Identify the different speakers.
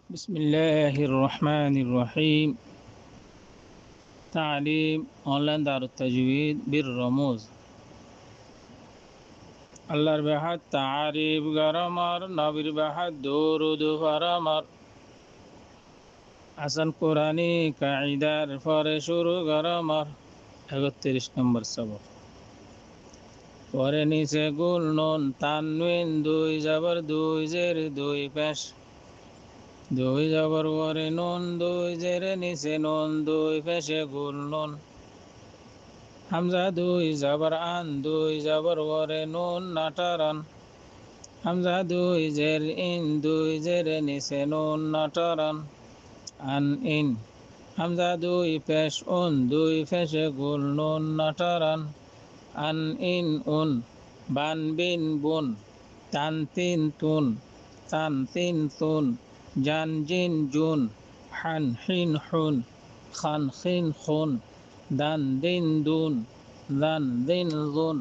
Speaker 1: بسم الله الرحمن الرحيم. تعليم online Darut তাজউীদ بالرموز আল্লাহর বাহাত তারিফ গরমার নবীর বাহাত দরুদ ফরমার আসান কোরআনী কায়দার পরে শুরু গরমার ৩১ নম্বর সবক। পরে নিচে গুল নুন তানউইন দুই জবর দুই জের দুই পেশ দুই জবর পরে নুন দুই জেরে নিচে নুন দুই পেশে গুল নুন হামজা দুই জবর আন দুই জবর পরে নুন নাটারান হামজা দুই জের ইন দুই জেরে নিচে নুন নাটারান আন ইন হামজা দুই পেশ উন দুই পেশে গুল নুন নাটারান আন ইন উন বান বিন বুন তান তিন তুন তান তিন তুন জান জিন জুন হান হিন হুন খান খিন খুন দান দিন দুন দান দিন জুন